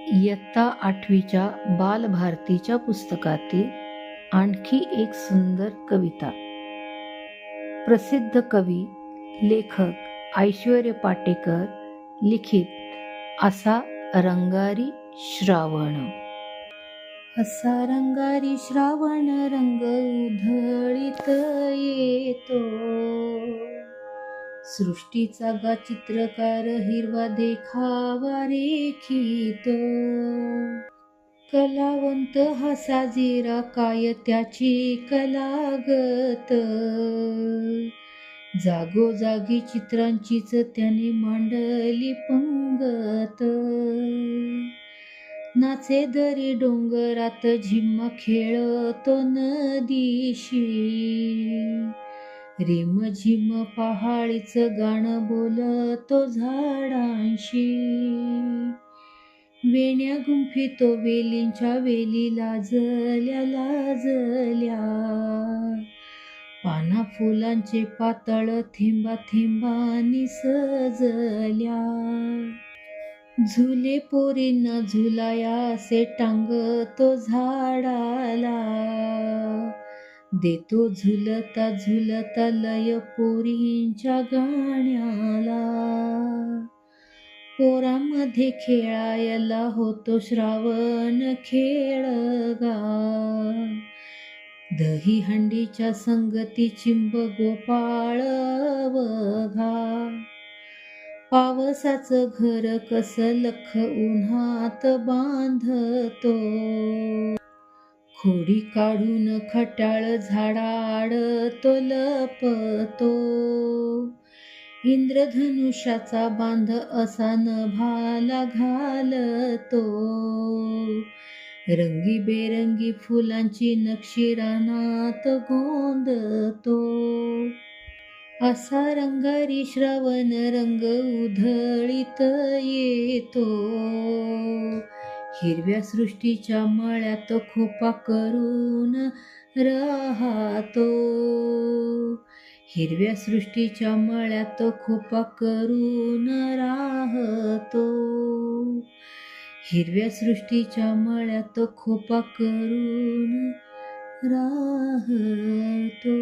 इयत्ता 8वीच्या बालभारतीच्या पुस्तकातील आणखी एक सुंदर कविता. प्रसिद्ध कवी लेखक ऐश्वर्य पाटेकर लिखित असा रंगारी श्रावण. असा रंगारी श्रावण रंग उधळीत येतो, सृष्टीचा गा चित्रकार हिरवा देखावा रेखितो. कलावंत हा साजेरा काय त्याची कलागत, जागोजागी चित्रांचीच त्याने मांडली पंगत. नाचे दरी डोंगरात झिम्मा खेळतो नदीशी, रिम झिम पहाडीच गाणं बोलतो झाडांशी. वेण्या गुंफितो वेलींच्या वेली लाजल्या लाजल्या, पाना फुलांचे पातळ थेंबा थेंबांनी सजल्या. झुले पोरींना झुलाया असे टांगतो झाडाला, देतो झुलता झुलता लय पोरींच्या गाण्याला. पोरांमध्ये खेळायला होतो श्रावण खेळ गा, दही हंडीच्या संगती चिंब गोपाळ अवघा. पावसाचं घर कस लख उन्हात बांधतो, खोडी काढून खट्याळ झाडाआड तो लपतो. इंद्रधनुष्याचा बांध असा नभाला घालतो, रंगीबेरंगी फुलांची नक्षी रानात गोंदतो. असा रंगारी श्रावण रंग उधळीत येतो, हिरव्या सृष्टीच्या मळ्यात खोपा करून राहतो. हिरव्या सृष्टीच्या मळ्यात खोपा करून राहतो, हिरव्या सृष्टीच्या मळ्यात खोपा करून राहतो.